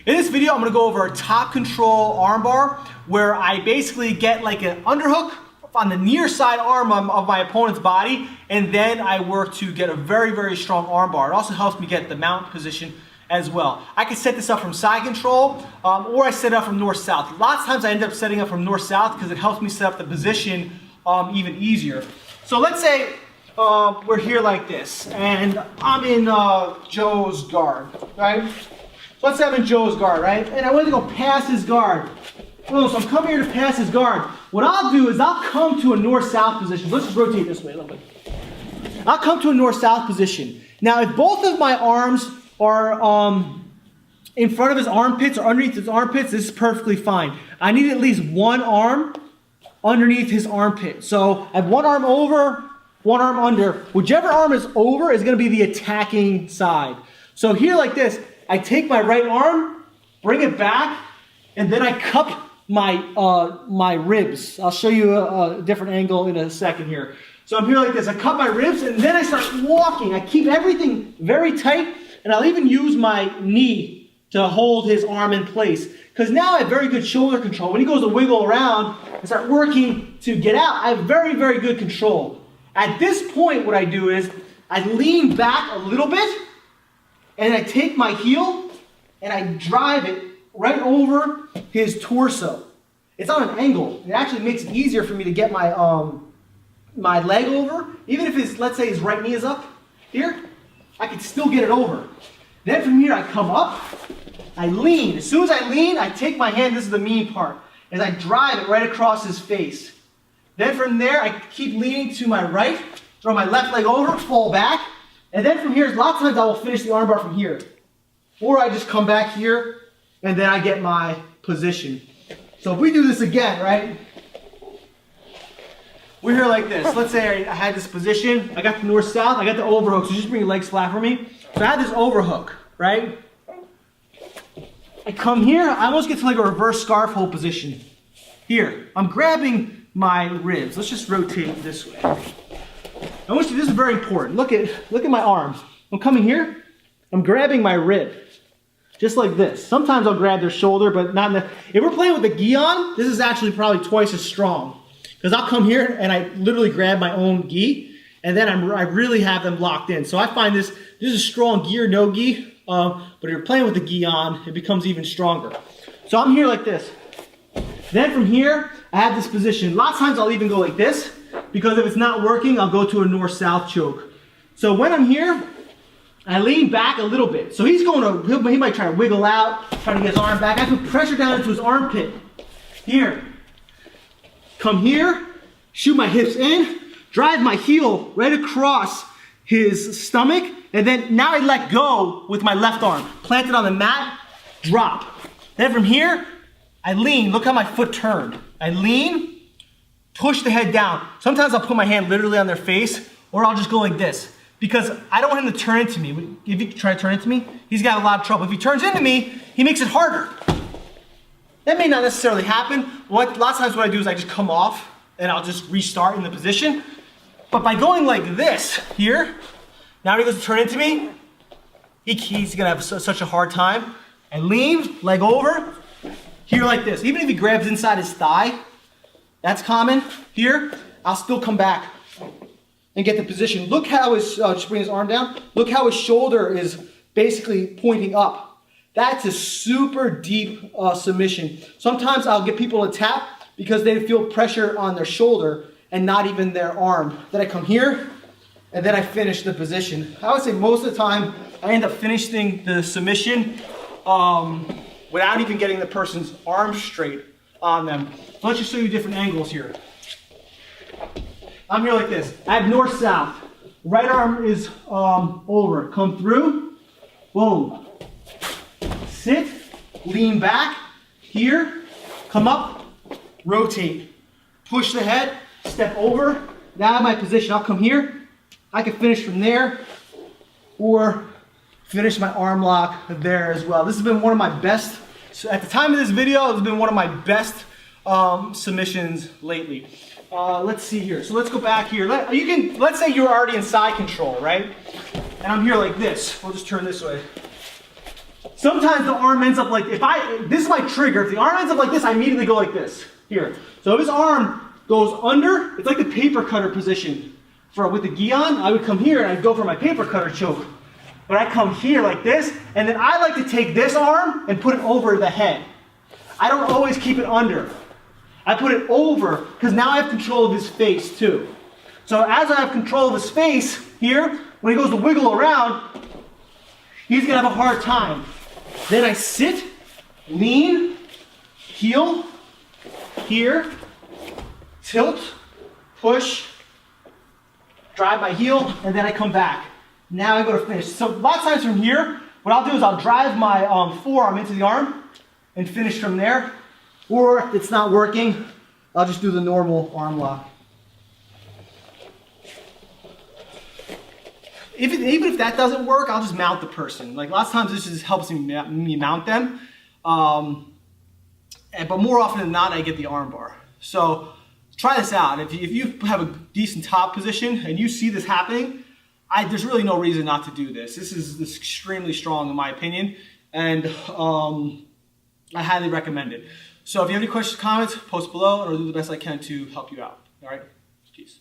In this video, I'm gonna go over a top control armbar where I basically get like an underhook on the near side arm of my opponent's body, and then I work to get a very, very strong armbar. It also helps me get the mount position as well. I can set this up from side control, or I set it up from north-south. Lots of times I end up setting up from north-south because it helps me set up the position even easier. So let's say we're here like this, and I'm in Joe's guard, right? So let's say I'm in Joe's guard, right? And I want to go past his guard. So I'm coming here to pass his guard. What I'll do is I'll come to a north-south position. Let's just rotate this way a little bit. I'll come to a north-south position. Now, if both of my arms are in front of his armpits or underneath his armpits, this is perfectly fine. I need at least one arm underneath his armpit. So I have one arm over, one arm under. Whichever arm is over is going to be the attacking side. So here like this, I take my right arm, bring it back, and then I cup my my ribs. I'll show you a different angle in a second here. So I'm here like this. I cup my ribs, and then I start walking. I keep everything very tight, and I'll even use my knee to hold his arm in place. Because now I have very good shoulder control. When he goes to wiggle around and start working to get out, I have very, very good control. At this point, what I do is I lean back a little bit, and I take my heel, and I drive it right over his torso. It's on an angle. It actually makes it easier for me to get my my leg over. Even if his, let's say his right knee is up here, I can still get it over. Then from here I come up, I lean. As soon as I lean, I take my hand, this is the mean part, as I drive it right across his face. Then from there, I keep leaning to my right, throw my left leg over, fall back, and then from here, lots of times I will finish the armbar from here. Or I just come back here, and then I get my position. So if we do this again, right? We're here like this. Let's say I had this position. I got the north-south. I got the overhook. So just bring your legs flat for me. So I had this overhook, right? I come here. I almost get to like a reverse scarf hold position. Here. I'm grabbing my ribs. Let's just rotate this way. I want you. This is very important. Look at my arms. I'm coming here. I'm grabbing my rib. Just like this. Sometimes I'll grab their shoulder, but not in the... If we're playing with the gi on, this is actually probably twice as strong. Because I'll come here and I literally grab my own gi, and then I really have them locked in. So I find this is strong gi or no gi, but if you're playing with the gi on, it becomes even stronger. So I'm here like this. Then from here, I have this position. Lots of times I'll even go like this, because if it's not working, I'll go to a north-south choke. So when I'm here, I lean back a little bit. So he's going to, he might try to wiggle out, trying to get his arm back. I put pressure down into his armpit. Here. Come here, shoot my hips in, drive my heel right across his stomach, and then now I let go with my left arm. Plant it on the mat, drop. Then from here, I lean. Look how my foot turned. I lean, push the head down. Sometimes I'll put my hand literally on their face, or I'll just go like this. Because I don't want him to turn into me. If he try to turn into me, he's got a lot of trouble. If he turns into me, he makes it harder. That may not necessarily happen. Lots of times what I do is I just come off and I'll just restart in the position. But by going like this here, now when he goes to turn into me, he's gonna have such a hard time. I lean, leg over, here like this. Even if he grabs inside his thigh, that's common. Here, I'll still come back and get the position. Look how his, just bring his arm down. Look how his shoulder is basically pointing up. That's a super deep submission. Sometimes I'll get people to tap because they feel pressure on their shoulder and not even their arm. Then I come here and then I finish the position. I would say most of the time I end up finishing the submission without even getting the person's arm straight on them. So let's just show you different angles here. I'm here like this. I have north-south. Right arm is over. Come through. Boom. Sit, lean back, here, come up, rotate, push the head, step over. Now I have my position. I'll come here. I can finish from there or finish my arm lock there as well. This has been one of my best, so at the time of this video, it's been one of my best submissions lately. Let's see here. So let's go back here. Let's say you're already in side control, right? And I'm here like this. We'll just turn this way. Sometimes the arm ends up like, this is my trigger. If the arm ends up like this, I immediately go like this, here. So if his arm goes under, it's like the paper cutter position. With the gi on, I would come here and I'd go for my paper cutter choke. But I come here like this, and then I like to take this arm and put it over the head. I don't always keep it under. I put it over, because now I have control of his face too. So as I have control of his face here, when he goes to wiggle around, he's gonna have a hard time. Then I sit, lean, heel, here, tilt, push, drive my heel, and then I come back. Now I go to finish. So a lot of times from here, what I'll do is I'll drive my forearm into the arm and finish from there. Or if it's not working, I'll just do the normal arm lock. Even if that doesn't work, I'll just mount the person. Like lots of times this just helps me mount them. But more often than not, I get the arm bar. So try this out. If you have a decent top position and you see this happening, there's really no reason not to do this. This is extremely strong in my opinion, and I highly recommend it. So if you have any questions, comments, post below, and I'll do the best I can to help you out. All right? Peace.